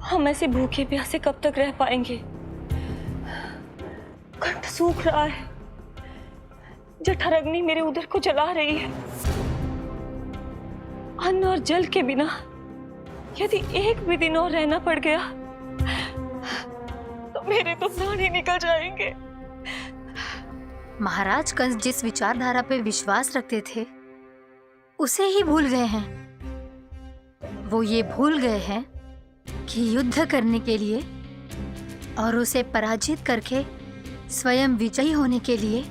हम ऐसे भूखे प्यासे कब तक रह पाएंगे? कंठ सूख रहा है, जठराग्नि मेरे उदर को जला रही है। अन्न और जल के बिना यदि एक भी दिन और रहना पड़ गया तो मेरे तो प्राण ही निकल जाएंगे। महाराज कंस जिस विचारधारा पे विश्वास रखते थे उसे ही भूल गए हैं। वो ये भूल गए हैं कि युद्ध करने के लिए और उसे पराजित करके स्वयं विजयी होने के लिए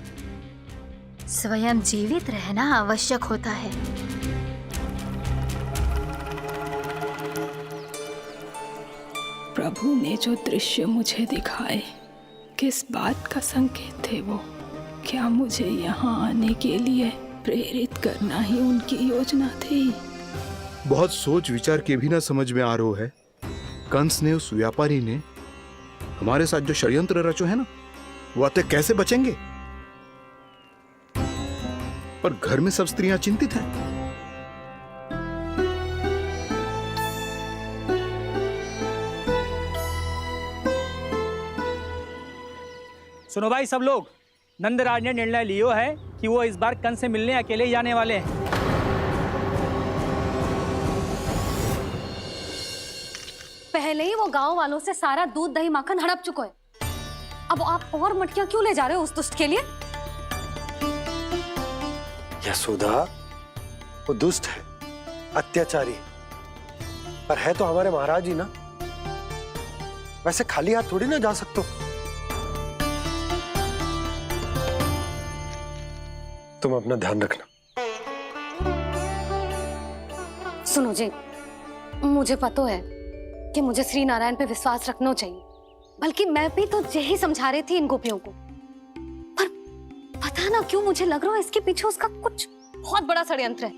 स्वयं जीवित रहना आवश्यक होता है। प्रभु ने जो दृश्य मुझे दिखाए, किस बात का संकेत थे वो? क्या मुझे यहाँ आने के लिए प्रेरित करना ही उनकी योजना थी? बहुत सोच विचार के भी ना समझ में आ रहा है। कंस ने, उस व्यापारी ने हमारे साथ जो षड्यंत्र रचो है ना, वो आते कैसे बचेंगे? पर घर में सब स्त्रियां चिंतित हैं। सुनो भाई सब लोग, नंदराज ने निर्णय लियो है कि वो इस बार कंस से मिलने अकेले ही जाने वाले हैं। पहले ही वो गांव वालों से सारा दूध दही माखन हड़प चुका है। अब आप और मटकियां क्यों ले जा रहे हो उस दुष्ट के लिए? यशोदा, वो दुष्ट है, अत्याचारी, पर है तो हमारे महाराज ही ना। वैसे खाली हाथ थोड़ी ना जा सकते हो। तुम अपना ध्यान रखना। सुनो जी, मुझे पता है कि मुझे श्री नारायण पे विश्वास रखना चाहिए, बल्कि मैं भी तो यही समझा रही थी इन गोपियों को। पर पता ना क्यों मुझे लग रहा है इसके पीछे उसका कुछ बहुत बड़ा षड्यंत्र है।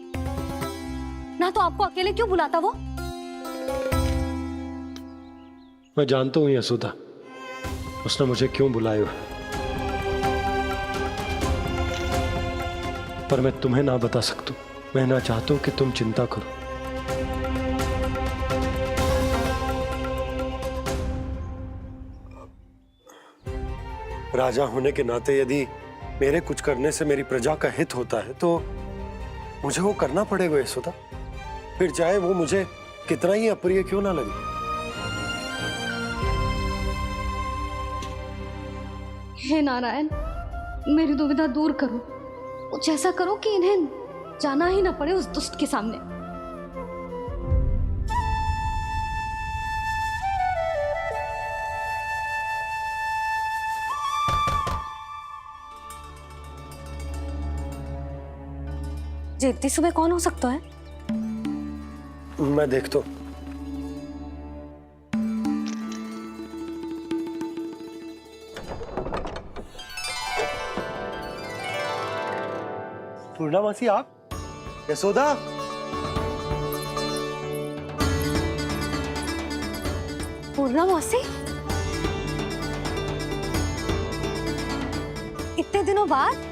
ना तो आपको अकेले क्यों बुलाता वो? मैं जानता हूं यशोदा, उसने मुझे क्यों बुलाया है, पर मैं तुम्हें ना बता सकता। मैं ना चाहता हूं कि तुम चिंता करो। राजा होने के नाते यदि मेरे कुछ करने से मेरी प्रजा का हित होता है तो मुझे वो करना पड़ेगा यशोदा, फिर चाहे वो मुझे कितना ही अप्रिय क्यों ना लगे। हे नारायण, मेरी दुविधा दूर करो। कुछ ऐसा करो कि इन्हें जाना ही ना पड़े उस दुष्ट के सामने। जी इतनी सुबह कौन हो सकता है? मैं देखता हूं। पूर्णा मासी, आप? यशोदा, पूर्णा मौसी, इतने दिनों बाद?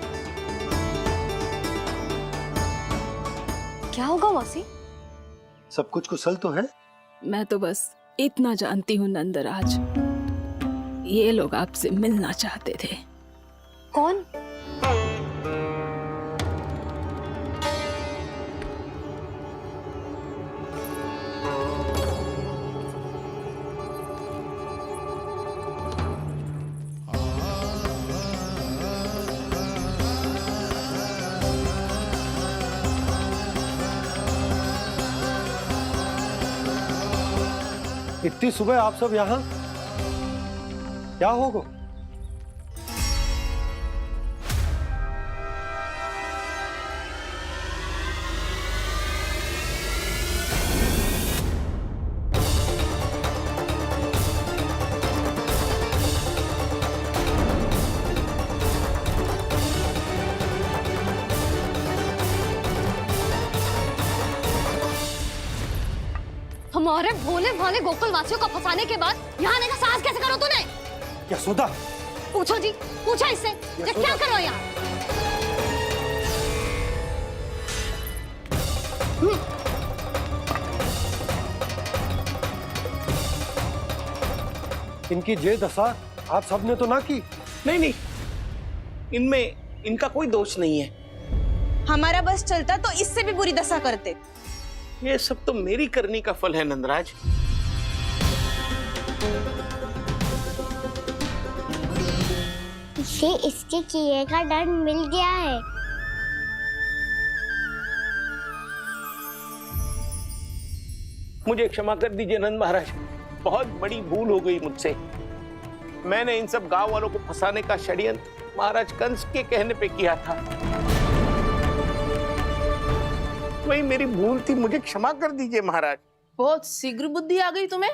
क्या होगा मौसी? सब कुछ कुशल तो है? मैं तो बस इतना जानती हूँ नंदराज, ये लोग आपसे मिलना चाहते थे। कौन? इतनी सुबह आप सब यहाँ? क्या होगा? हमारे भोले भाले गोकुल वासियों को फंसाने के बाद यहाँ आने का साहस कैसे करो तूने? यशोदा, पूछो जी, पूछो इससे, ये क्या करो यहाँ? इनकी ये दशा आप सबने तो ना की। नहीं नहीं, इनमें इनका कोई दोष नहीं है। हमारा बस चलता तो इससे भी बुरी दशा करते। ये सब तो मेरी करनी का फल है नंदराज। इसे इसके किए का दंड मिल गया है। मुझे क्षमा कर दीजिए नंद महाराज, बहुत बड़ी भूल हो गई मुझसे। मैंने इन सब गांव वालों को फंसाने का षड्यंत्र महाराज कंस के कहने पे किया था। वही मेरी भूल थी, मुझे क्षमा कर दीजिए महाराज। बहुत शीघ्र बुद्धि आ गई तुम्हें।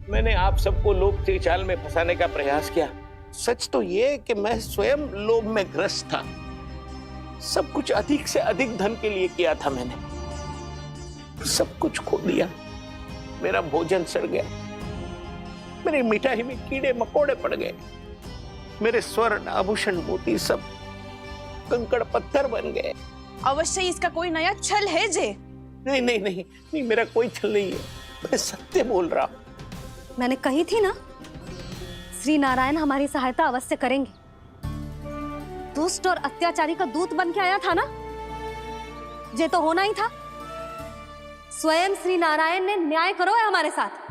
मैंने आप सबको लोभ के जाल में फंसाने का प्रयास किया। सच तो ये कि मैं स्वयं लोभ में ग्रस्त था। सब कुछ अधिक से अधिक धन के लिए किया था मैंने। सब कुछ खो दिया। मेरा भोजन सड़ गया, मेरी मिठाई में कीड़े मकोड़े पड़ गए, मेरे स्वर्ण आभूषण मोती सब कंकड़ पत्थर बन गए। अवश्य इसका कोई नया छल है जे। नहीं नहीं नहीं नहीं, मेरा कोई छल नहीं है, मैं सत्य बोल रहा हूं। मैंने कही थी ना, श्री नारायण हमारी सहायता अवश्य करेंगे। दुष्ट और अत्याचारी का दूत बन के आया था ना, ये तो होना ही था। स्वयं श्री नारायण ने न्याय करो है हमारे साथ।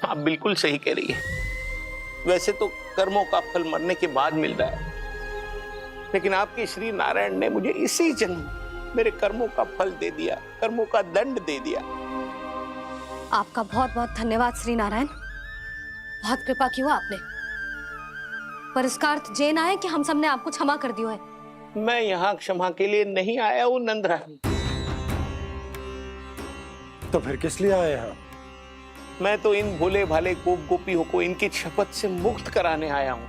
आप बिल्कुल सही कह रही है। वैसे तो कर्मों का फल मरने के बाद मिल रहा है, लेकिन आपके श्री नारायण ने मुझे इसी जन्म मेरे कर्मों का फल दे दिया, कर्मों का दंड दे दिया। आपका बहुत बहुत धन्यवाद श्री नारायण, बहुत कृपा की हो आपने। पर इसका अर्थ ये ना है कि हम सबने आपको क्षमा कर दियो है। मैं यहाँ क्षमा के लिए नहीं आया हूँ नंदरानी। तो फिर किस लिए आए हैं? मैं तो इन भोले भाले गोप गोपियों को इनकी शपथ से मुक्त कराने आया हूँ।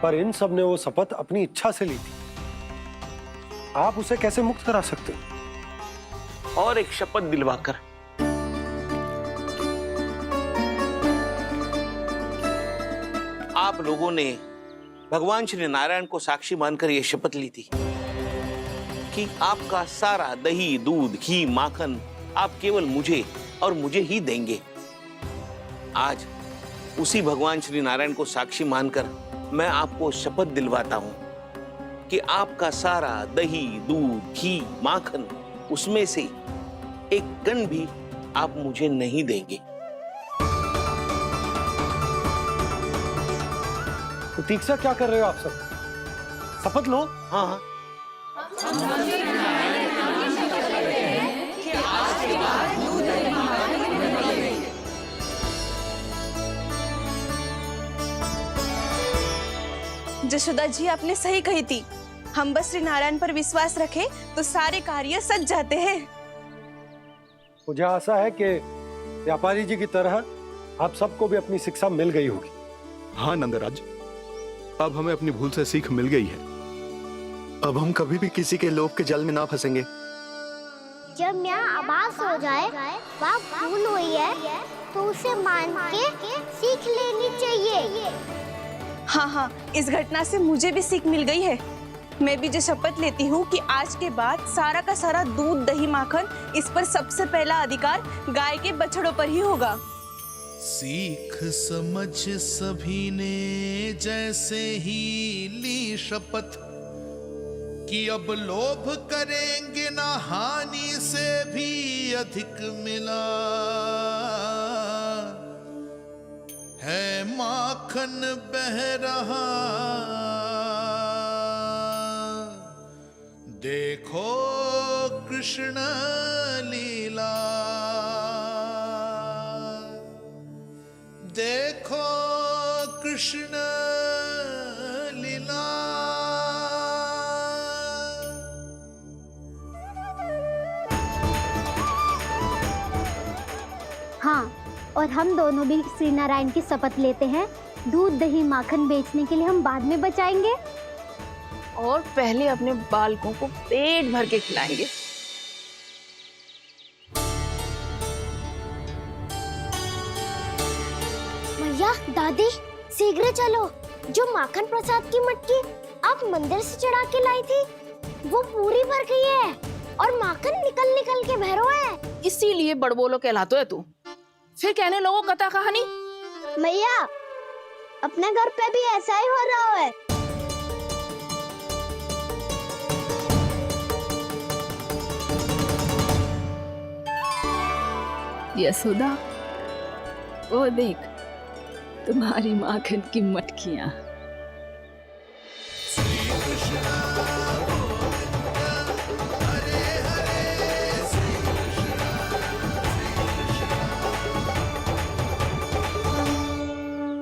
पर इन सब ने वो शपथ अपनी इच्छा से ली थी, आप उसे कैसे मुक्त करा सकते हो? और एक शपथ दिलवाकर। आप लोगों ने भगवान श्री नारायण को साक्षी मानकर यह शपथ ली थी कि आपका सारा दही, दूध, घी, माखन आप केवल मुझे और मुझे ही देंगे। आज उसी भगवान श्री नारायण को साक्षी मानकर मैं आपको शपथ दिलवाता हूं कि आपका सारा दही, दूध, घी, माखन उसमें से एक कण भी आप मुझे नहीं देंगे। प्रतीक्षा क्या कर रहे हो आप सब? शपथ लो। हाँ हाँ, जशोदा जी आपने सही कही थी। हम बस श्री नारायण पर विश्वास रखें तो सारे कार्य सज जाते हैं। मुझे आशा है कि व्यापारी जी की तरह आप सबको भी अपनी शिक्षा मिल गई होगी। हाँ नंदराज, अब हमें अपनी भूल से सीख मिल गई है। अब हम कभी भी किसी के लोभ के जाल में ना फंसेंगे। जब यहाँ आभास हो जाए वहाँ भूल हुई है तो उसे मान के सीख लेनी चाहिए। हाँ हाँ, इस घटना से मुझे भी सीख मिल गई है। मैं भी जो शपथ लेती हूँ कि आज के बाद सारा का सारा दूध, दही, माखन इस पर सबसे पहला अधिकार गाय के बछड़ों पर ही होगा। सीख समझ सभी ने जैसे ही ली शपथ कि अब लोभ करेंगे ना हानि से भी अधिक मिला है, माखन बह रहा देखो कृष्ण लीला, देखो कृष्ण लीला। और हम दोनों भी श्री नारायण की शपथ लेते हैं, दूध दही माखन बेचने के लिए हम बाद में बचाएंगे और पहले अपने बालकों को पेट भर के खिलाएंगे। भैया दादी शीघ्र चलो, जो माखन प्रसाद की मटकी आप मंदिर से चढ़ा के लाई थी वो पूरी भर गई है और माखन निकल निकल के भरो है। इसीलिए बड़बोलो कहलाते है तू। फिर कहने लोगों कथा कहानी। भैया अपने घर पे भी ऐसा ही हो रहा है। यशोदा, वो देख तुम्हारी माखन की मटकियां।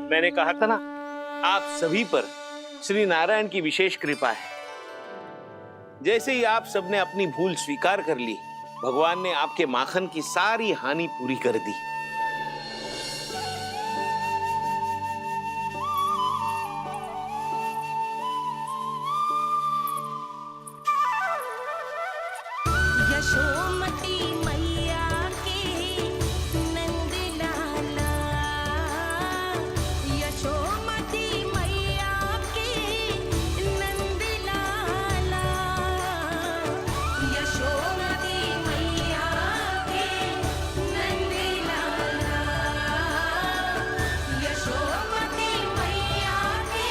मैंने कहा था ना, आप सभी पर श्री नारायण की विशेष कृपा है। जैसे ही आप सबने अपनी भूल स्वीकार कर ली, भगवान ने आपके माखन की सारी हानि पूरी कर दी। यशोमती मैया के नंद लाला, यशोमती मैया के नंद लाला, यशोमती मैया के नंद लाला, यशोमती मैया के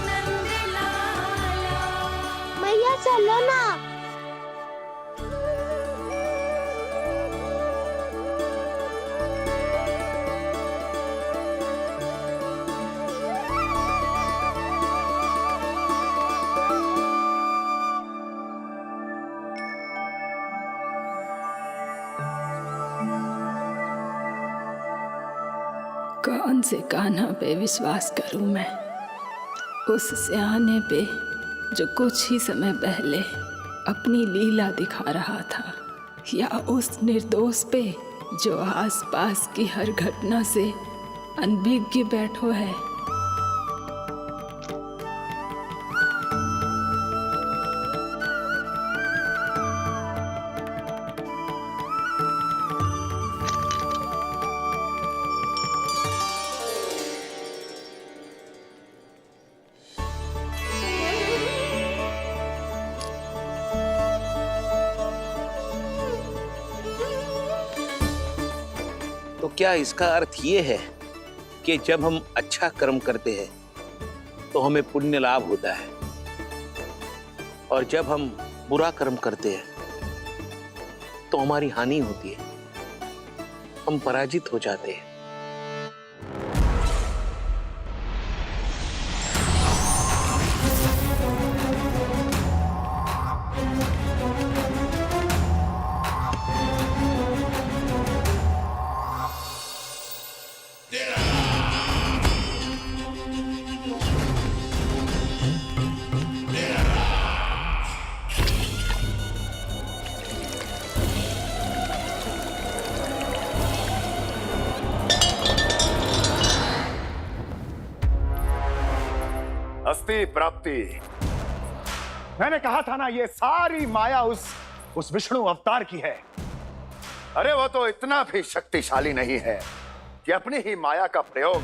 नंद लाला। मैया चलो ना। कौन से कान्हा पे विश्वास करूं मैं? उस सियाने पे जो कुछ ही समय पहले अपनी लीला दिखा रहा था, या उस निर्दोष पे जो आसपास की हर घटना से अनभिज्ञ बैठो है। तो क्या इसका अर्थ ये है कि जब हम अच्छा कर्म करते हैं तो हमें पुण्य लाभ होता है, और जब हम बुरा कर्म करते हैं तो हमारी हानि होती है, हम पराजित हो जाते हैं? अस्ति प्राप्ति। मैंने कहा था ना, ये सारी माया उस विष्णु अवतार की है। अरे वो तो इतना भी शक्तिशाली नहीं है कि अपनी ही माया का प्रयोग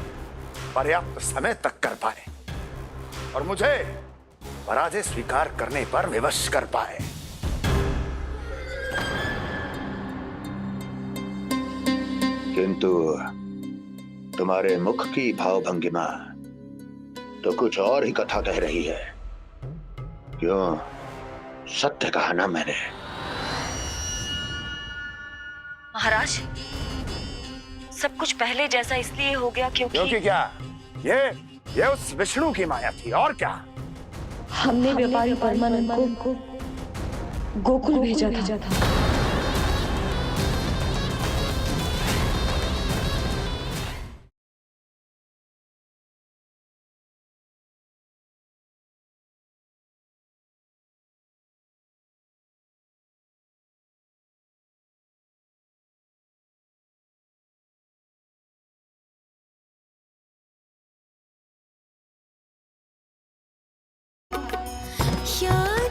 पर्याप्त समय तक कर पाए और मुझे पराजय स्वीकार करने पर विवश कर पाए। किंतु तुम्हारे मुख की भावभंगिमा तो कुछ और ही कथा कह रही है। क्यों? सत्य कहा ना मैंने। महाराज, सब कुछ पहले जैसा इसलिए हो गया क्योंकि क्या? ये उस विष्णु की माया थी, और क्या? हमने व्यापारी परमानंद को गोकुल भेजा था।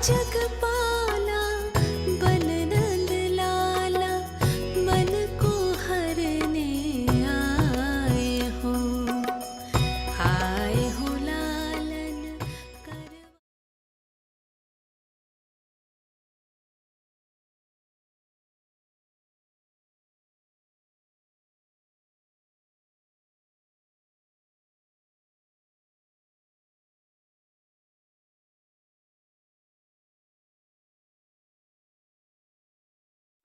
जगपाला बन नंद लाला मन को हरने आए हो लालन कर।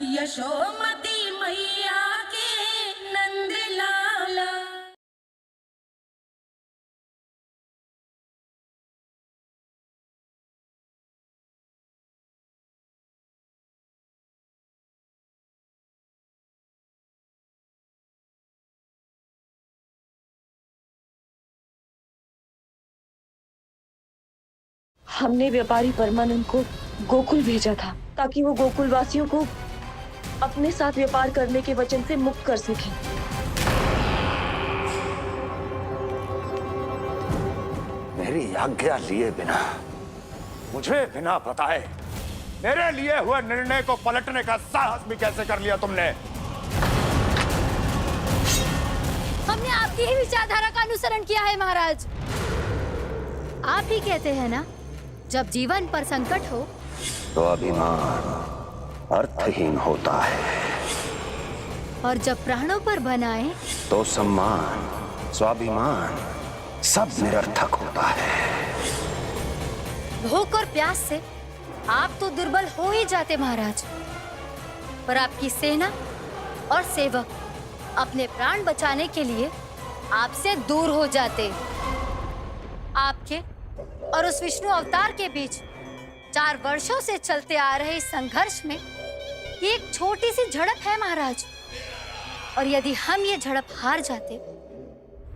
यशोमती मैया के नंद लाला। हमने व्यापारी परमानंद को गोकुल भेजा था ताकि वो गोकुल वासियों को अपने साथ व्यापार करने के वचन से मुक्त कर सके। मेरी आज्ञा लिए बिना, मुझे बिना बताए मेरे लिए हुए निर्णय को पलटने का साहस भी कैसे कर लिया तुमने? हमने आपकी ही विचारधारा का अनुसरण किया है महाराज। आप ही कहते हैं ना, जब जीवन पर संकट हो तो अभिमान अर्थहीन होता है, और जब प्राणों पर बनाए तो सम्मान स्वाभिमान सब निरर्थक होता है। भूख और प्यास से आप तो दुर्बल हो ही जाते महाराज, पर आपकी सेना और सेवक अपने प्राण बचाने के लिए आपसे दूर हो जाते। आपके और उस विष्णु अवतार के बीच 4 वर्षों से चलते आ रहे इस संघर्ष में ये एक छोटी सी झड़प है महाराज, और यदि हम ये झड़प हार जाते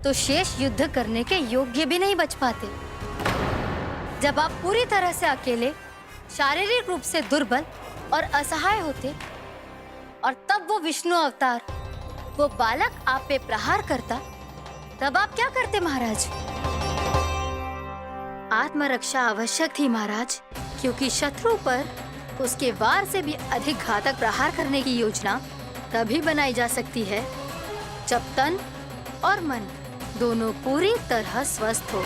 तो शेष युद्ध करने के योग्य भी नहीं बच पाते। जब आप पूरी तरह से अकेले, शारीरिक रूप से दुर्बल और असहाय होते, और तब वो विष्णु अवतार, वो बालक आप पे प्रहार करता, तब आप क्या करते महाराज? आत्मरक्षा आवश्यक थी महाराज, क्योंकि शत्रु पर उसके वार से भी अधिक घातक प्रहार करने की योजना तभी बनाई जा सकती है जब तन और मन दोनों पूरी तरह स्वस्थ हो।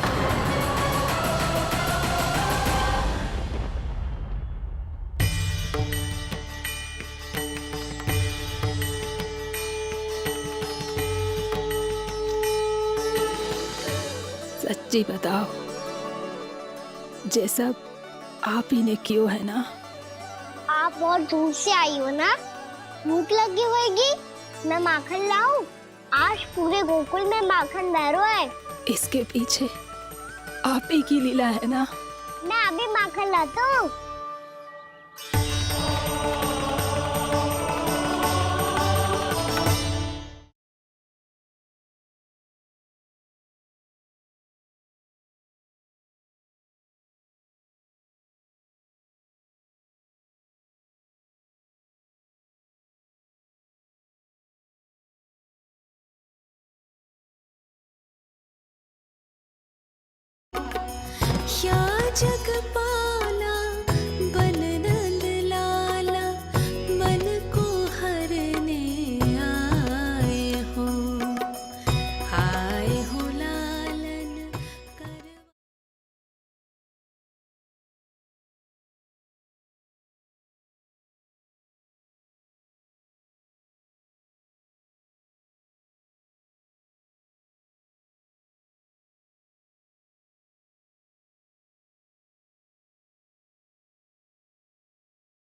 सच्ची बताओ, जैसा आप ही ने कियो है ना? आप बहुत दूर से आई हो ना, भूख लगी होगी। मैं माखन लाऊं? आज पूरे गोकुल में माखन बह रहा है। इसके पीछे आप ही की लीला है ना? मैं अभी माखन लाता हूँ। या जगपाला बन नंद लाला मन को हरने आए हो लालन कर।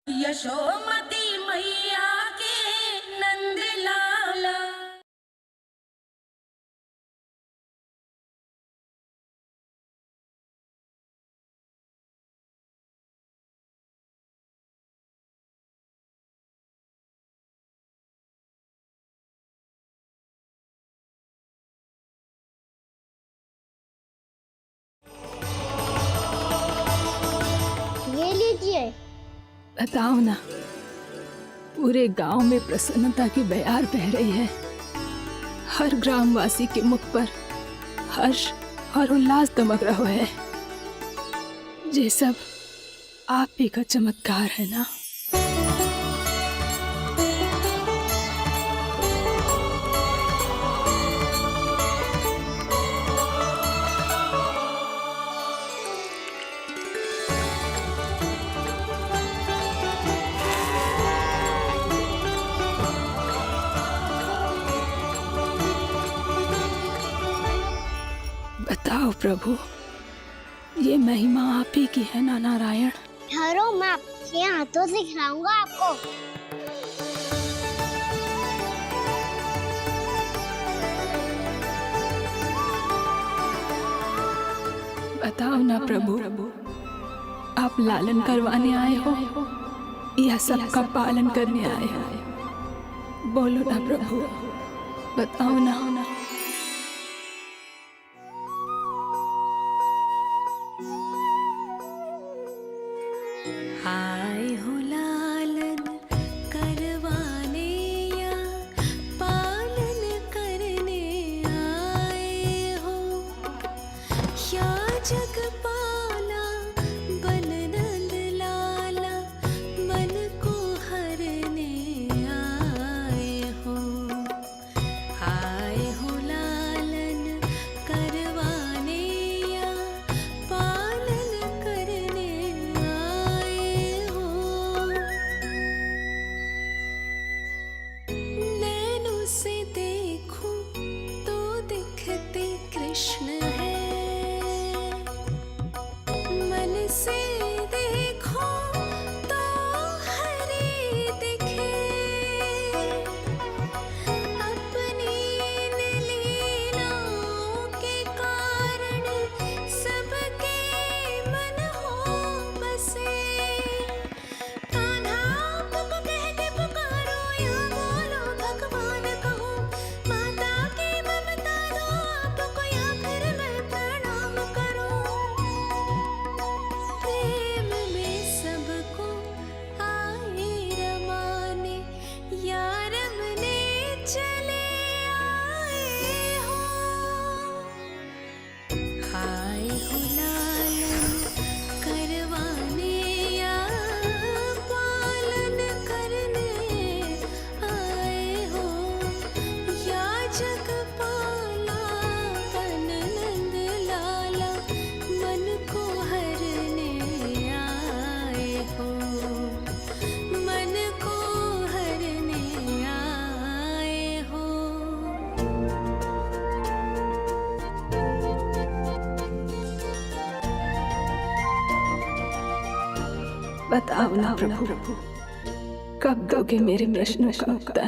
यशोमती मैया के नंद लाला। ये लीजिए। बताओ ना, पूरे गांव में प्रसन्नता की बयार बह रही है। हर ग्रामवासी के मुख पर हर्ष और उल्लास दमक रहा है। ये सब आप ही का चमत्कार है ना। बताओ प्रभु, ये महिमा आप ही की है ना नारायण। ठहरो, मैं आपके हाथों से खिलाऊंगा आपको। बताओ ना प्रभु, आप लालन करवाने आए हो या सबका पालन करने आए हो? बोलो ना प्रभु, बताओ ना। आए हो लालन करवाने या पालन करने आए हो, या जगपाला बन नंद लाला मन को हरने आए हो। आए हो लालन करवाने या पालन करने आए हो। नैनों से देखूं तो दिखते कृष्ण है, मन से देखो तो हरि दिखे। अपनी इन लीलाओं के कारण सबके मन हो बसे। कान्हा आपको कह के पुकारो या बोलो भगवान कहो, माता की ममता दो आपको या फिर मैं प्रणाम करूं। प्रेम में सबको आए रमाने, या रमने चले आए हो। आए हो लालन करवाने या पालन करने आए हो, या जगपाला बन नंद लाला मन को हरने आए हो। मन को हरने आए हो। बताओ ना प्रभु, कब दोगे मेरे प्रश्नों का उत्तर?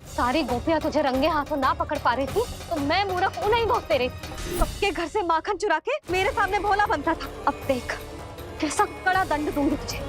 सारी गोपियां तुझे रंगे हाथों ना पकड़ पा रही थी तो मैं मूर्ख उन्हें दोस्त तेरे सबके घर से माखन चुरा के मेरे सामने भोला बनता था। अब देख कैसा कड़ा दंड दूंगी तुझे।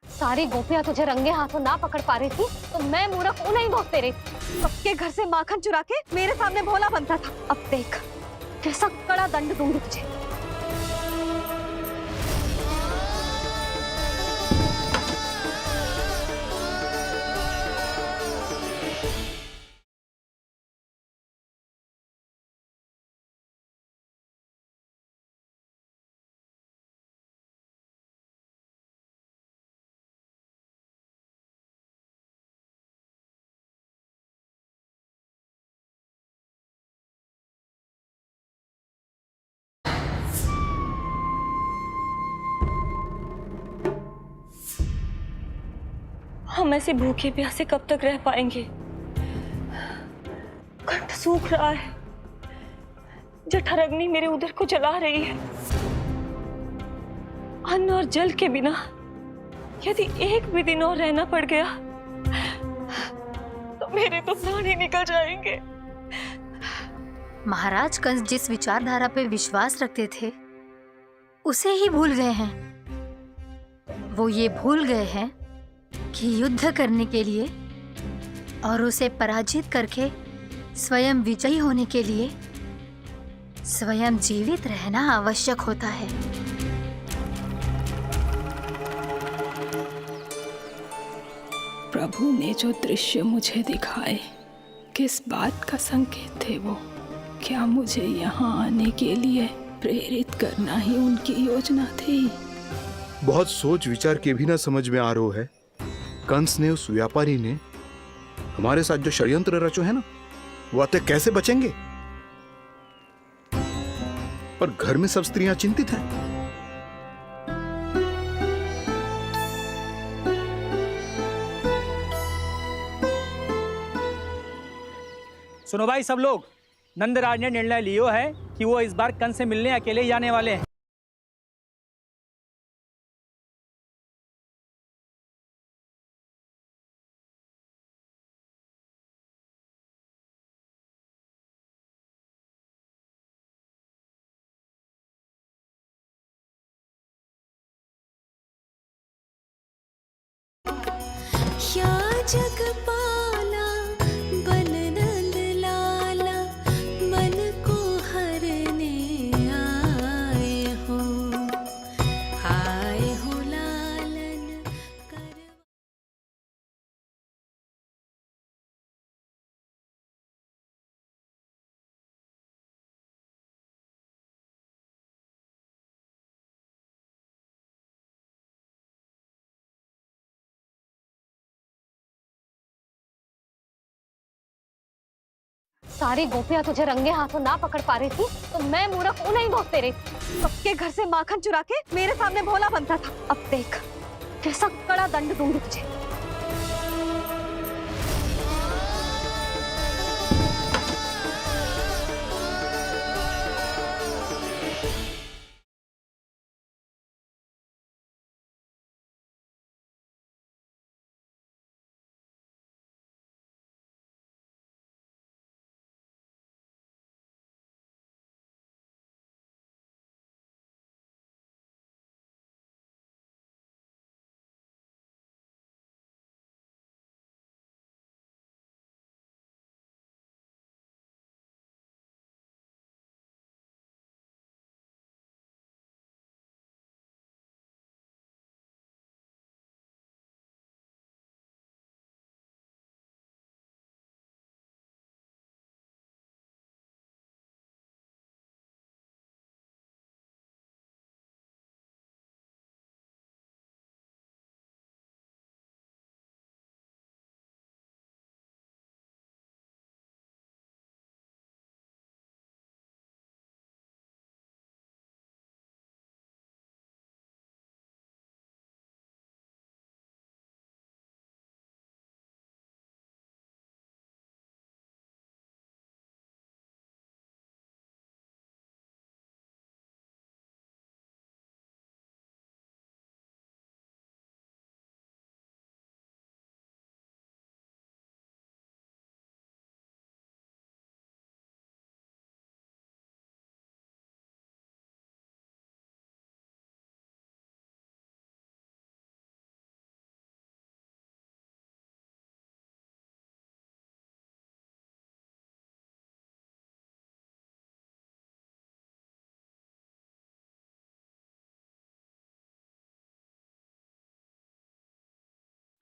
सारी गोपियां तुझे रंगे हाथों ना पकड़ पा रही थी तो मैं मूर्ख उन्हें दोस्त तेरे सबके घर से माखन चुरा के मेरे सामने भोला बनता था। अब देख कैसा कड़ा दंड दूंगी तुझे। हम ऐसे भूखे प्यासे कब तक रह पाएंगे? कंठ सूख रहा है, जठराग्नि मेरे उदर को जला रही है। अन्न और जल के बिना यदि एक भी दिन और रहना पड़ गया तो मेरे तो प्राण ही निकल जाएंगे। महाराज कंस जिस विचारधारा पे विश्वास रखते थे उसे ही भूल गए हैं। वो ये भूल गए हैं कि युद्ध करने के लिए और उसे पराजित करके स्वयं विजयी होने के लिए स्वयं जीवित रहना आवश्यक होता है। प्रभु ने जो दृश्य मुझे दिखाए, किस बात का संकेत थे वो? क्या मुझे यहाँ आने के लिए प्रेरित करना ही उनकी योजना थी? बहुत सोच विचार के भी ना समझ में आ रहा है। कंस ने, उस व्यापारी ने हमारे साथ जो षड्यंत्र रचो है ना, वो आते कैसे बचेंगे? पर घर में सब स्त्रियां चिंतित हैं। सुनो भाई सब लोग, नंदराज ने निर्णय लियो है कि वो इस बार कंस से मिलने अकेले ही आने वाले हैं। या जगपाला बन नंद लाला, मन को हरने आए हो लालन कर। सारी गोपियां तुझे रंगे हाथों ना पकड़ पा रही थी तो मैं मूर्ख उन्हें ही दोषते रही। सबके घर से माखन चुरा के मेरे सामने भोला बनता था। अब देख कैसा कड़ा दंड दूंगी तुझे।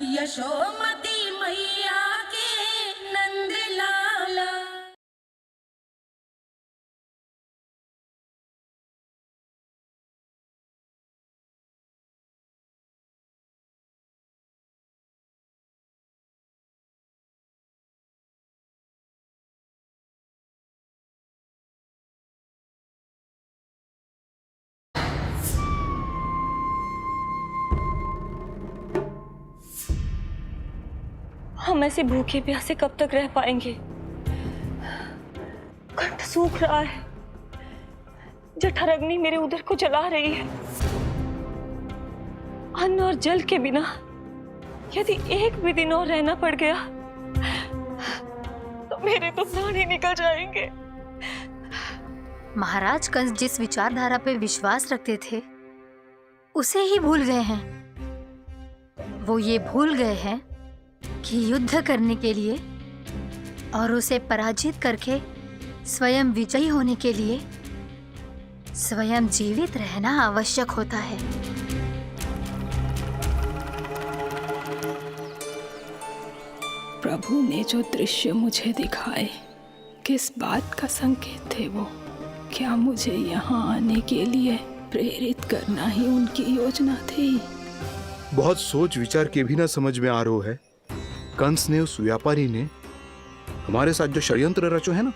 यशोमती मैया के नंद लाला। हम ऐसे भूखे प्यासे कब तक रह पाएंगे? कंठ सूख रहा है, जठराग्नि मेरे उदर को जला रही है। अन्न और जल के बिना यदि एक भी दिन और रहना पड़ गया तो मेरे तो प्राण ही निकल जाएंगे। महाराज कंस जिस विचारधारा पे विश्वास रखते थे उसे ही भूल गए हैं। वो ये भूल गए हैं कि युद्ध करने के लिए और उसे पराजित करके स्वयं विजयी होने के लिए स्वयं जीवित रहना आवश्यक होता है। प्रभु ने जो दृश्य मुझे दिखाए, किस बात का संकेत थे वो? क्या मुझे यहाँ आने के लिए प्रेरित करना ही उनकी योजना थी? बहुत सोच विचार के भी ना समझ में आ रहा है। कंस ने, उस व्यापारी ने हमारे साथ जो षड्यंत्र रचो है ना,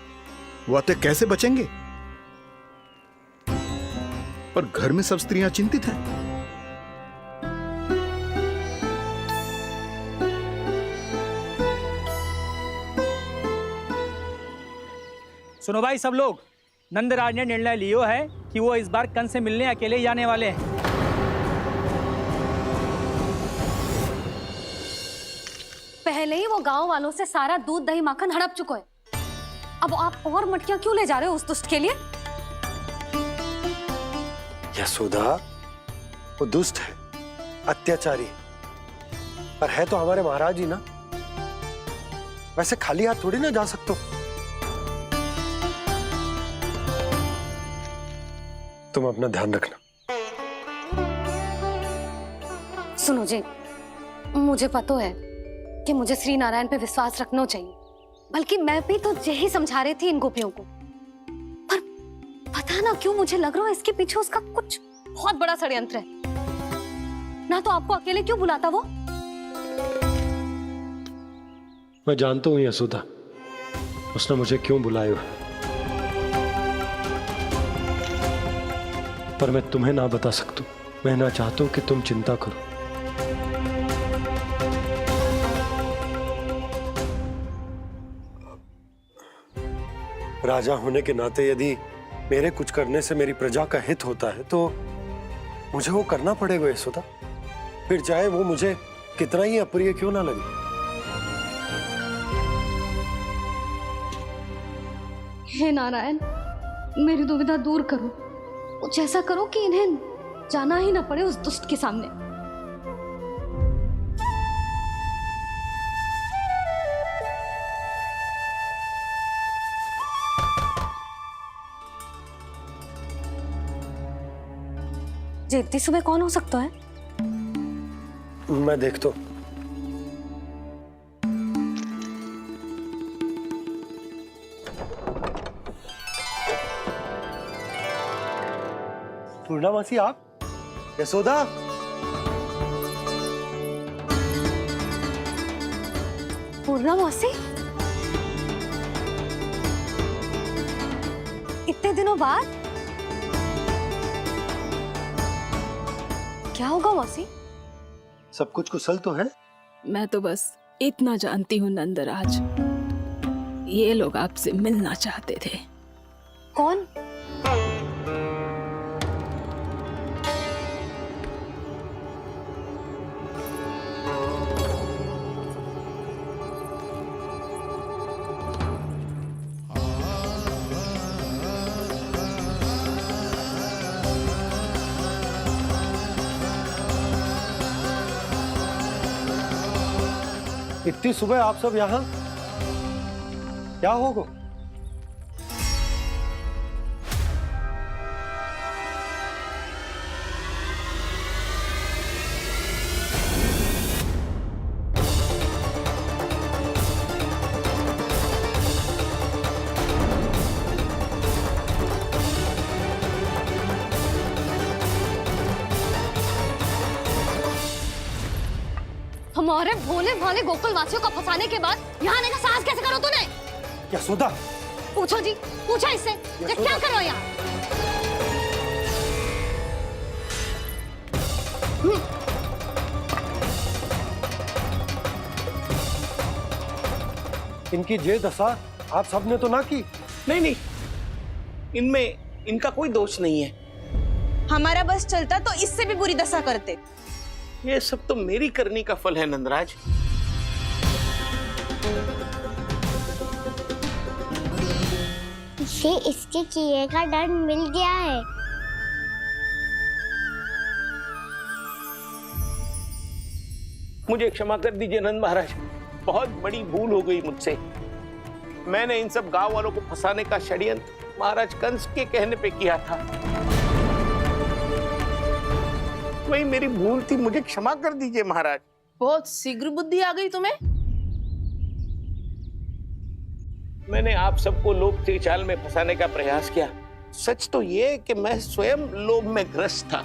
वो अतः कैसे बचेंगे? पर घर में सब स्त्रियां चिंतित हैं। सुनो भाई सब लोग, नंदराज ने निर्णय लियो है कि वो इस बार कंस से मिलने अकेले ही आने वाले हैं। पहले ही वो गांव वालों से सारा दूध दही माखन हड़प चुका है। अब आप और मटकियां क्यों ले जा रहे हो उस दुष्ट के लिए? यशोदा, वो दुष्ट है, अत्याचारी, पर है तो हमारे महाराज ही ना। वैसे खाली हाथ थोड़ी ना जा सकते हो। तुम अपना ध्यान रखना। सुनो जी, मुझे पता है कि मुझे श्री नारायण पे विश्वास रखना चाहिए, बल्कि मैं भी तो यही समझा रही थी इन गोपियों को। पर पता ना क्यों मुझे लग रहा है इसके पीछे उसका कुछ बहुत बड़ा षड्यंत्र है। ना तो आपको अकेले क्यों बुलाता वो? मैं जानता हूं यशोदा, उसने मुझे क्यों बुलाया, पर मैं तुम्हें ना बता सकता। मैं ना चाहता हूं कि तुम चिंता करो। राजा होने के नाते यदि मेरे कुछ करने से मेरी प्रजा का हित होता है तो मुझे वो करना पड़ेगा यशोदा, फिर चाहे वो मुझे कितना ही अप्रिय क्यों ना लगे। हे नारायण, मेरी दुविधा दूर करो। कुछ ऐसा करो कि इन्हें जाना ही ना पड़े उस दुष्ट के सामने। जी इतनी सुबह कौन हो सकता है? मैं देखता हूं। पूर्णा मासी, आप? यशोदा, पूर्णा मौसी, इतने दिनों बाद? क्या होगा मौसी? सब कुछ कुशल तो है? मैं तो बस इतना जानती हूँ नंदराज, ये लोग आपसे मिलना चाहते थे। कौन? इतनी सुबह आप सब यहाँ? क्या होगा? हमारे भोले भाले गोकुल वासियों को फंसाने के बाद यहाँ आने का साहस कैसे करो तूने? यशोदा, पूछो जी, पूछो इससे, ये क्या करो यहाँ? इनकी ये दशा आप सबने तो ना की। नहीं नहीं, इनमें इनका कोई दोष नहीं है। हमारा बस चलता तो इससे भी बुरी दशा करते। ये सब तो मेरी करनी का फल है नंदराज। इसे इसके किए का दंड मिल गया है। मुझे क्षमा कर दीजिए नंद महाराज, बहुत बड़ी भूल हो गई मुझसे। मैंने इन सब गांव वालों को फंसाने का षड्यंत्र महाराज कंस के कहने पे किया था। वही मेरी भूल थी, मुझे क्षमा कर दीजिए महाराज। बहुत शीघ्र बुद्धि आ गई तुम्हें। मैंने आप सबको लोभ के चाल में फंसाने का प्रयास किया। सच तो ये कि मैं स्वयं लोभ में ग्रस्त था।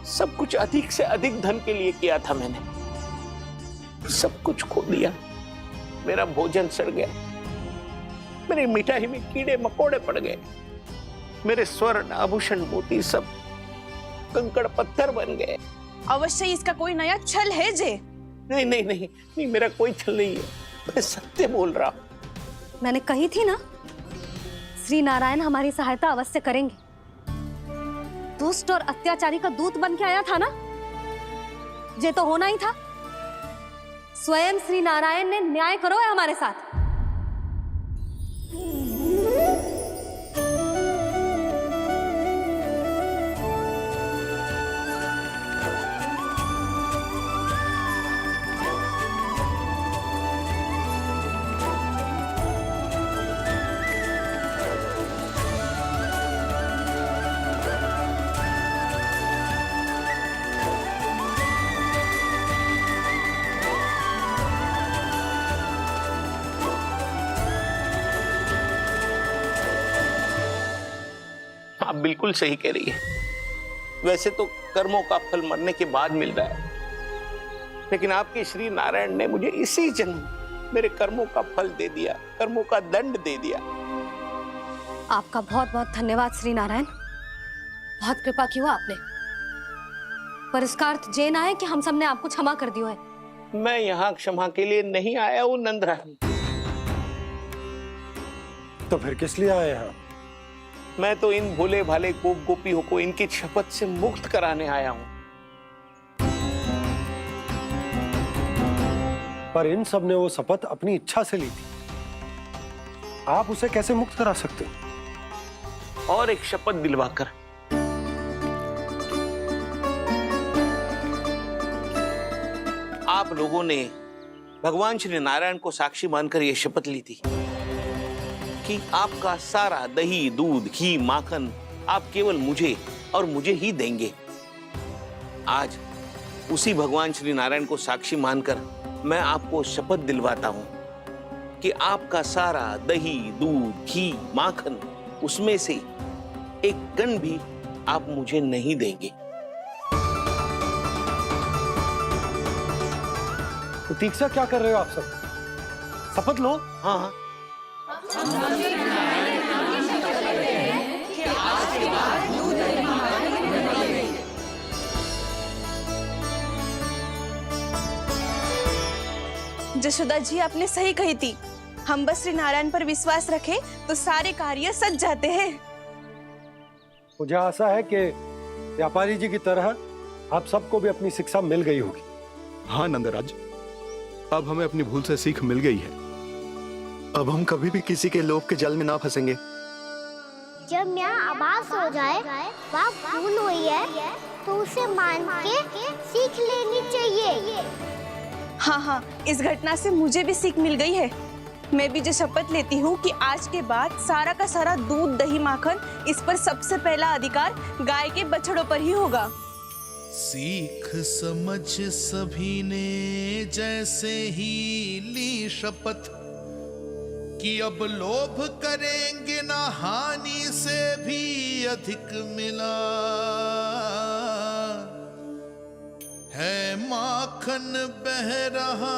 सब कुछ अधिक से अधिक धन के लिए किया था मैंने। सब कुछ खो दिया। मेरा भोजन सड़ गया, मेरी मिठाई में कीड़े मकोड़े पड़ गए, मेरे स्वर्ण आभूषण मोती सब कंकड़ पत्थर बन गए। अवश्य इसका कोई नया छल है जे। नहीं नहीं नहीं नहीं, मेरा कोई छल नहीं है, मैं सत्य बोल रहा हूं। मैंने कही थी ना, श्री नारायण हमारी सहायता अवश्य करेंगे। दुष्ट और अत्याचारी का दूत बन के आया था ना, ये तो होना ही था। स्वयं श्री नारायण ने न्याय करो है हमारे साथ। आप बिल्कुल सही कह रही है। वैसे तो कर्मों का फल मरने के बाद मिल रहा है, लेकिन आपके श्री नारायण ने मुझे इसी जन्म मेरे कर्मों का फल दे दिया, कर्मों का दंड दे दिया। आपका बहुत बहुत धन्यवाद श्री नारायण, बहुत कृपा की हो आपने। पर इसका अर्थ ये ना है कि हम सबने आपको क्षमा कर दिया है। मैं यहाँ क्षमा के लिए नहीं आया हूँ नंदरानी। तो फिर किस लिए आए हैं? मैं तो इन भोले भाले गोप गोपियों को इनकी शपथ से मुक्त कराने आया हूँ। पर इन सब ने वो शपथ अपनी इच्छा से ली थी, आप उसे कैसे मुक्त करा सकते हो? और एक शपथ दिलवाकर। आप लोगों ने भगवान श्री नारायण को साक्षी मानकर यह शपथ ली थी कि आपका सारा दही, दूध, घी, माखन आप केवल मुझे और मुझे ही देंगे। आज उसी भगवान श्री नारायण को साक्षी मानकर मैं आपको शपथ दिलवाता हूं कि आपका सारा दही, दूध, घी, माखन उसमें से एक कण भी आप मुझे नहीं देंगे। प्रतीक्षा क्या कर रहे हो आप सब? शपथ लो। हाँ हाँ, जशोदा जी आपने सही कही थी। हम बस श्री नारायण पर विश्वास रखें तो सारे कार्य सज जाते हैं। मुझे आशा है कि व्यापारी जी की तरह आप सबको भी अपनी शिक्षा मिल गई होगी। हाँ नंदराज, अब हमें अपनी भूल से सीख मिल गई है। अब हम कभी भी किसी के लोभ के जाल में ना फंसेंगे। जब यहाँ आभास हो जाए वहाँ भूल हुई है तो उसे मान के सीख लेनी चाहिए। हाँ हाँ, इस घटना से मुझे भी सीख मिल गई है। मैं भी जो शपथ लेती हूँ कि आज के बाद सारा का सारा दूध, दही, माखन इस पर सबसे पहला अधिकार गाय के बछड़ों पर ही होगा। सीख समझ सभी ने जैसे ही ली शपथ कि अब लोभ करेंगे ना हानि से भी अधिक मिला है, माखन बह रहा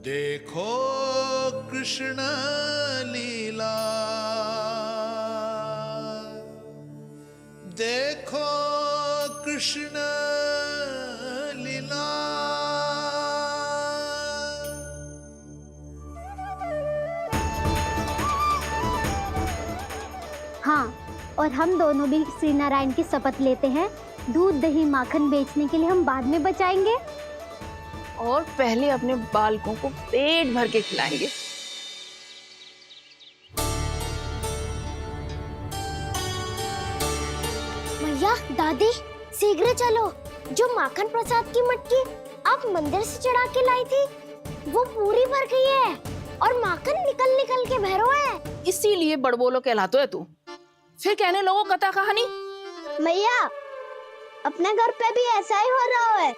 देखो कृष्ण लीला, देखो कृष्ण लीला। और हम दोनों भी श्री नारायण की शपथ लेते हैं, दूध दही माखन बेचने के लिए हम बाद में बचाएंगे और पहले अपने बालकों को पेट भर के खिलाएंगे। भैया दादी शीघ्र चलो, जो माखन प्रसाद की मटकी आप मंदिर से चढ़ा के लाई थी वो पूरी भर गई है और माखन निकल निकल के बह रहा है। इसीलिए बड़बोलो कहलाते है तू। फिर कहने लोगों कथा कहानी। भैया अपने घर पे भी ऐसा ही हो रहा है।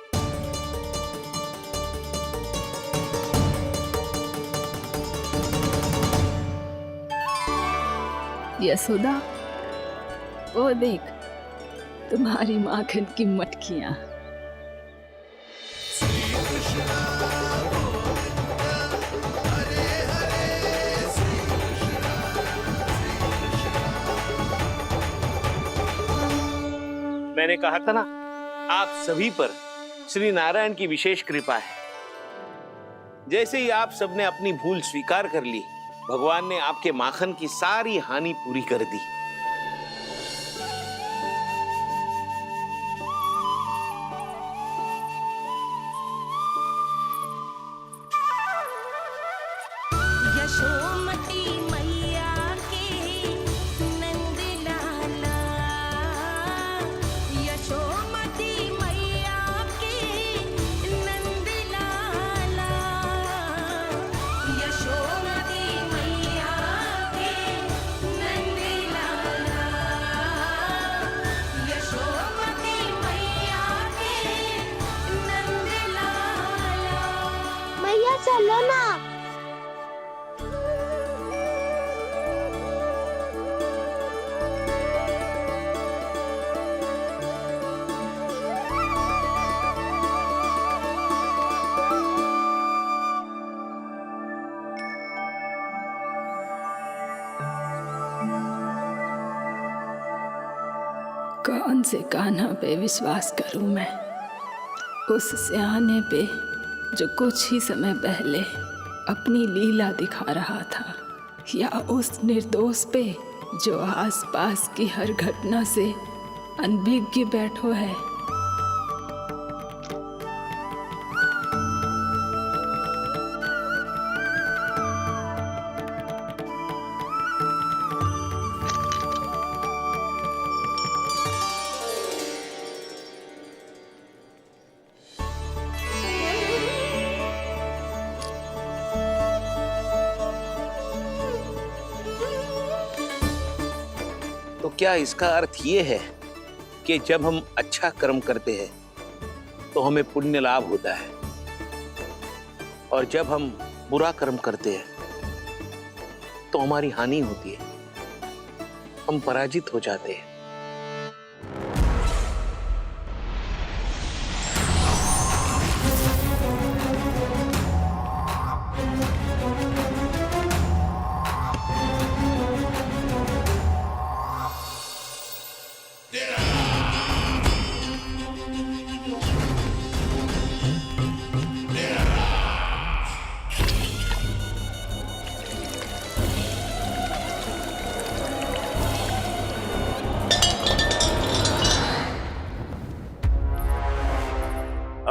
यशोदा, वो देख तुम्हारी माखन की मटकियां। मैंने कहा था ना, आप सभी पर श्री नारायण की विशेष कृपा है। जैसे ही आप सबने अपनी भूल स्वीकार कर ली, भगवान ने आपके माखन की सारी हानि पूरी कर दी। यशोमती मैया के नंद लाला, यशोमती मैया के नंद लाला, यशोमती मैया के नंद लाला, यशोमती मैया के नंद लाला। भैया चलो ना। कौन से कान्हा पे विश्वास करूं मैं, उस सियाने पे जो कुछ ही समय पहले अपनी लीला दिखा रहा था, या उस निर्दोष पे जो आसपास की हर घटना से अनभिज्ञ बैठो है। तो क्या इसका अर्थ ये है कि जब हम अच्छा कर्म करते हैं तो हमें पुण्य लाभ होता है, और जब हम बुरा कर्म करते हैं तो हमारी हानि होती है, हम पराजित हो जाते हैं?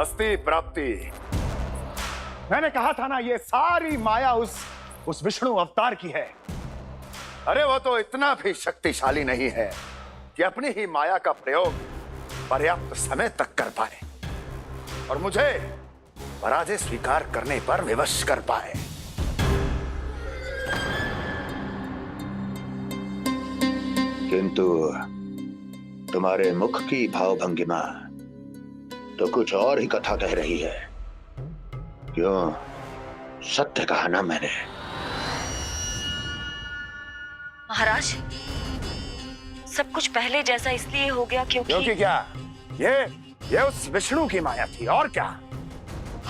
अस्ति प्राप्ति। मैंने कहा था ना, ये सारी माया उस विष्णु अवतार की है। अरे वो तो इतना भी शक्तिशाली नहीं है कि अपनी ही माया का प्रयोग पर्याप्त समय तक कर पाए और मुझे पराजय स्वीकार करने पर विवश कर पाए। किंतु तुम्हारे मुख की भावभंगिमा तो कुछ और ही कथा कह रही है। क्यों? सत्य कहा ना मैंने। महाराज, सब कुछ पहले जैसा इसलिए हो गया क्योंकि क्या? ये उस विष्णु की माया थी, और क्या?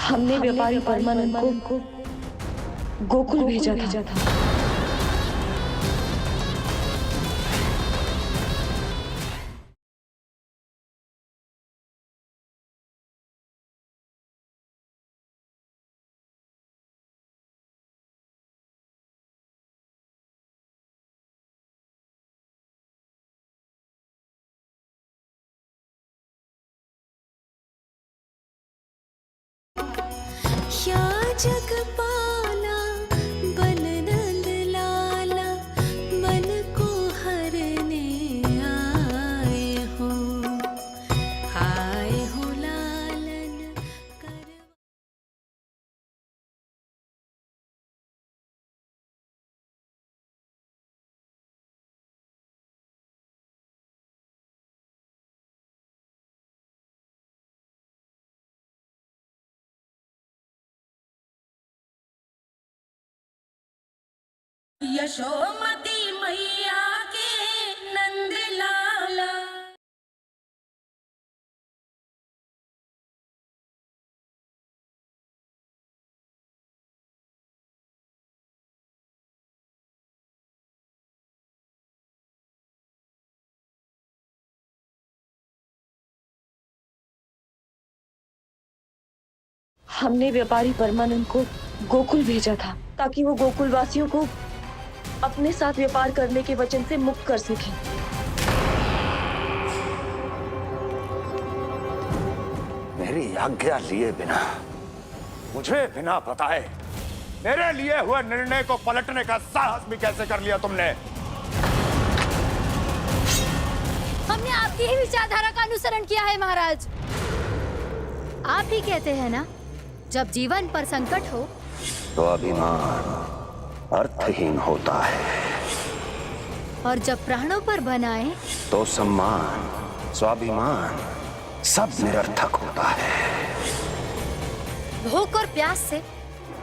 हमने व्यापारी परमानंद को गोकुल भेजा था। या जगपाला बन नंद लाला मन को हरने आए हो लालन कर। यशोमती मैया के नंद लाला। हमने व्यापारी परमानंद को गोकुल भेजा था ताकि वो गोकुल वासियों को अपने साथ व्यापार करने के वचन से मुक्त कर सके। मेरी आज्ञा लिए बिना, मुझे बिना बताए मेरे लिए हुए निर्णय को पलटने का साहस भी कैसे कर लिया तुमने? हमने आपकी ही विचारधारा का अनुसरण किया है महाराज। आप ही कहते हैं ना, जब जीवन पर संकट हो तो अभिमान अर्थहीन होता है, और जब प्राणों पर बनाए तो सम्मान स्वाभिमान सब निरर्थक होता है। भूख और प्यास से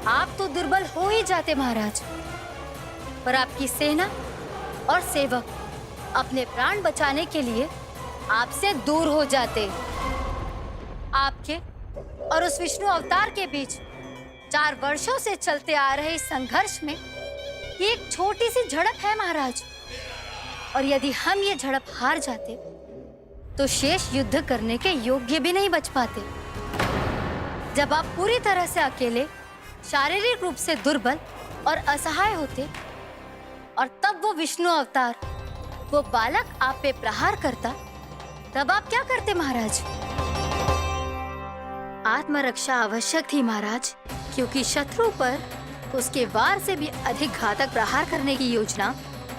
आप तो दुर्बल हो ही जाते महाराज, पर आपकी सेना और सेवक अपने प्राण बचाने के लिए आपसे दूर हो जाते। आपके और उस विष्णु अवतार के बीच 4 वर्षों से चलते आ रहे इस संघर्ष में ये एक छोटी सी झड़प है महाराज, और यदि हम ये झड़प हार जाते तो शेष युद्ध करने के योग्य भी नहीं बच पाते। जब आप पूरी तरह से अकेले, शारीरिक रूप से दुर्बल और असहाय होते, और तब वो विष्णु अवतार, वो बालक आप पे प्रहार करता, तब आप क्या करते महाराज? आत्मरक्षा आवश्यक थी महाराज, क्योंकि शत्रु पर उसके वार से भी अधिक घातक प्रहार करने की योजना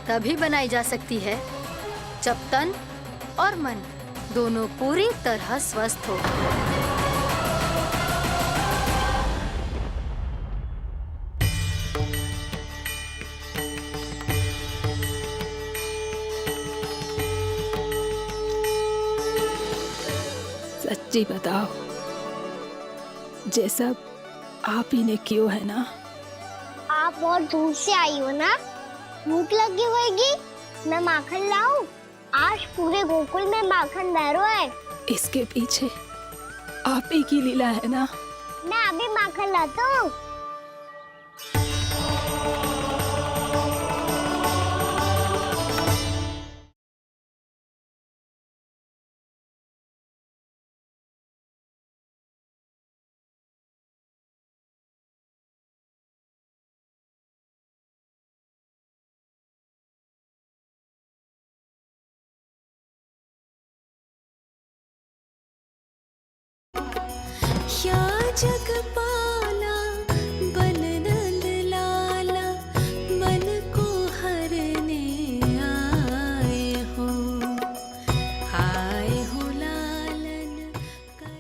तभी बनाई जा सकती है जब तन और मन दोनों पूरी तरह स्वस्थ हो। सच्ची बताओ, जैसा आप ही ने कियो है ना? आप बहुत दूर से आई हो ना, भूख लगी होगी। मैं माखन लाऊं? आज पूरे गोकुल में माखन बह रहा है। इसके पीछे आप ही की लीला है ना? मैं अभी माखन लाता हूँ। या जगपाला बन नंद लाला मन को हरने आए हो लालन कर।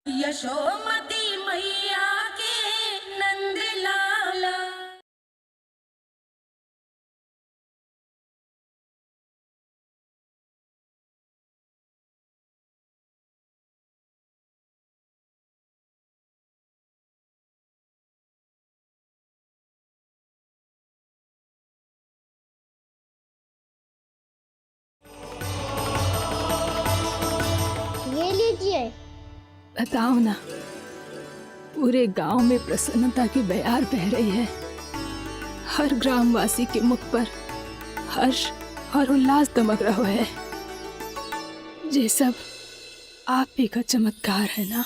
यशोमती मैया के नंद लाला। ये लीजिए। बताओ ना, पूरे गांव में प्रसन्नता की बयार बह रही है। हर ग्रामवासी के मुख पर हर्ष और उल्लास दमक रहा है। ये सब आप ही का चमत्कार है ना।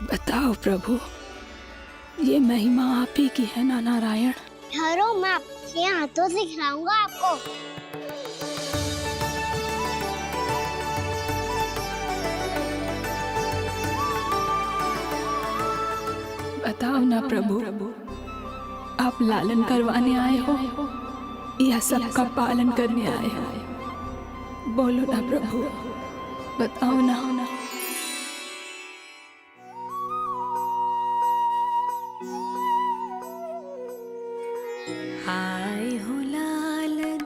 बताओ प्रभु, ये महिमा आप ही की है ना नारायण। ठहरो, मैं अपने हाथों से खिलाऊंगा आपको। बताओ ना प्रभु, आप लालन करवाने आए हो या सबका पालन करने आए हो? बोलो ना प्रभु, बताओ ना। आए हो लालन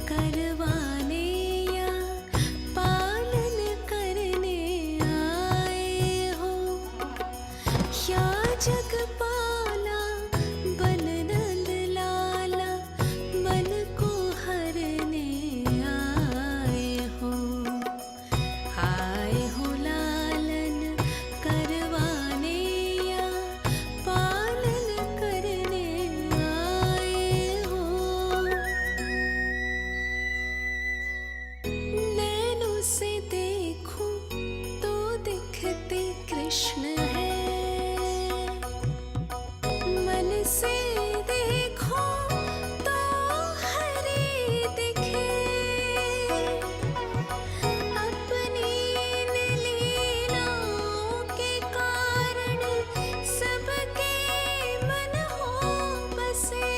करवाने या पालन करने आए हो, या जगपाला बन नंद लाला मन को हरने आए हो। आए हो लालन करवाने या पालन करने आए हो। नैनों से देखूं तो दिखते कृष्ण है, मन से देखो तो हरे दिखे। अपनी इन लीलाओं के कारण सबके मन हो बसे।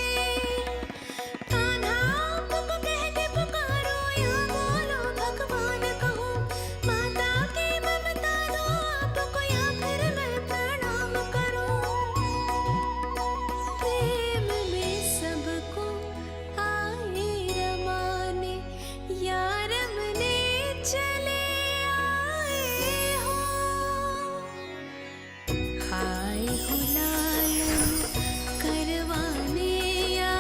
कान्हा आपको कह के पुकारो या बोलो भगवान कहो, माता की ममता दो आपको या फिर मैं प्रणाम करूं। प्रेम में सबको आए रमाने, या रमने चले आए हो। आए हो लालन करवाने या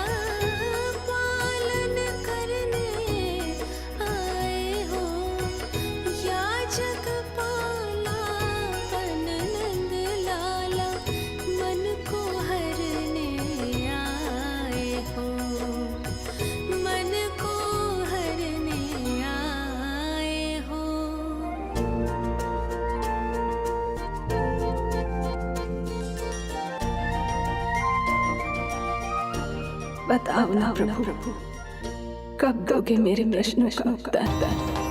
पालन करने आए हो, या जगपाला बन नंद लाला मन को हरने आए हो। मन को हरने आए हो। बताओ ना प्रभु, कब दोगे मेरे प्रश्नों का उत्तर?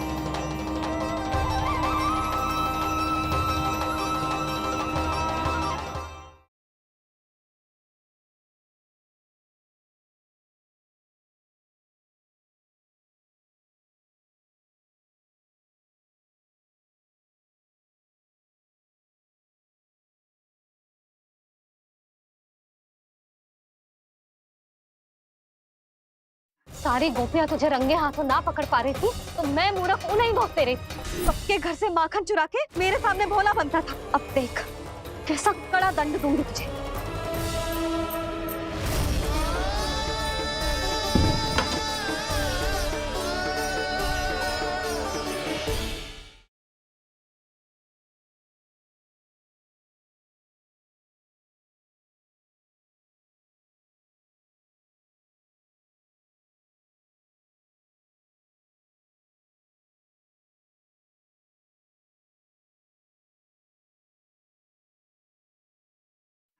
सारी गोपियां तुझे रंगे हाथों ना पकड़ पा रही थी तो मैं मूर्ख उन्हें ही भोगते रही। सबके घर से माखन चुरा के मेरे सामने भोला बनता था। अब देख कैसा कड़ा दंड दूंगी तुझे।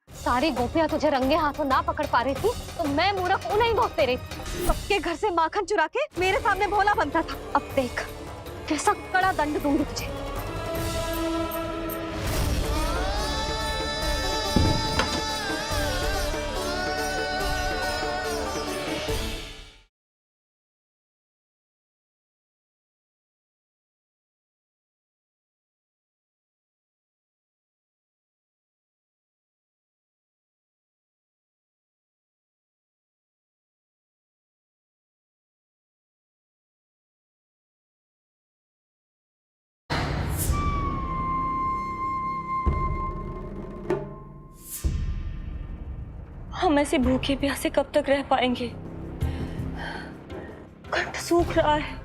सारी गोपियां तुझे रंगे हाथों ना पकड़ पा रही थी तो मैं मूर्ख उन्हें ही भोगते रही। सबके घर से माखन चुरा के मेरे सामने भोला बनता था। अब देख कैसा कड़ा दंड दूंगी तुझे। हम ऐसे भूखे प्यासे कब तक रह पाएंगे? कंठ सूख रहा है,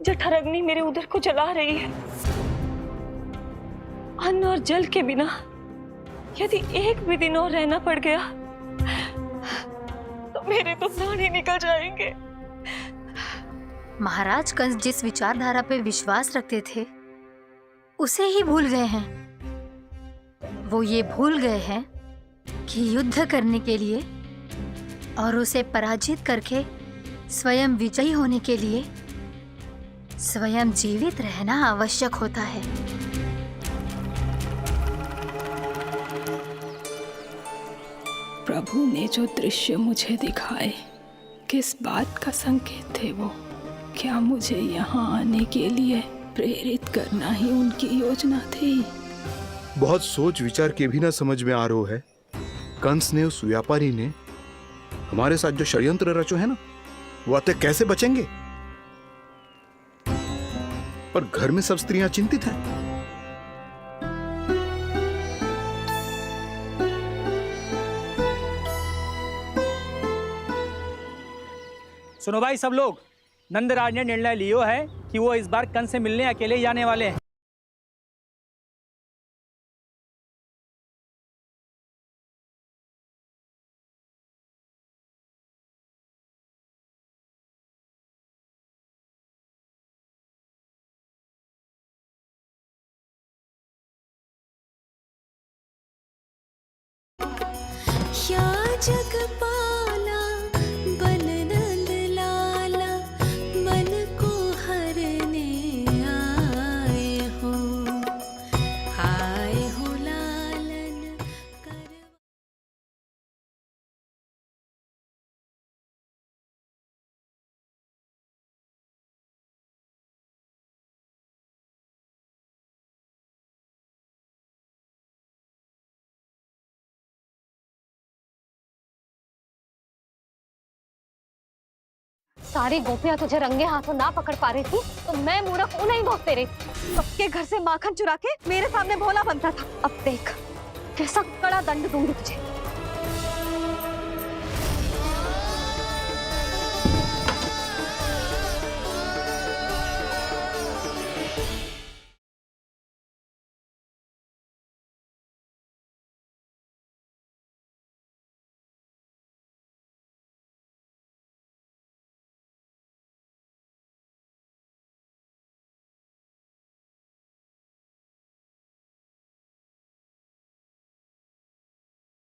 जठराग्नि मेरे उदर को जला रही है। अन्न और जल के बिना यदि एक भी दिन और रहना पड़ गया तो मेरे तो प्राण ही निकल जाएंगे। महाराज कंस जिस विचारधारा पे विश्वास रखते थे उसे ही भूल गए हैं। वो ये भूल गए हैं कि युद्ध करने के लिए और उसे पराजित करके स्वयं विजयी होने के लिए स्वयं जीवित रहना आवश्यक होता है। प्रभु ने जो दृश्य मुझे दिखाए, किस बात का संकेत थे वो? क्या मुझे यहाँ आने के लिए प्रेरित करना ही उनकी योजना थी? बहुत सोच विचार के भी ना समझ में आ रहा है। कंस ने, उस व्यापारी ने हमारे साथ जो षड्यंत्र रचो है ना, वो अतः कैसे बचेंगे? पर घर में सब स्त्रियां चिंतित हैं। सुनो भाई सब लोग, नंदराज ने निर्णय लियो है कि वो इस बार कंस से मिलने अकेले ही आने वाले हैं। या जगपाला बन नंद लाला, मन को हरने आए हो लालन कर। सारी गोपियां तुझे रंगे हाथों ना पकड़ पा रही थी तो मैं मूर्ख उन्हें ही भोगते रही। सबके घर से माखन चुरा के मेरे सामने भोला बनता था। अब देख कैसा कड़ा दंड दूंगी तुझे।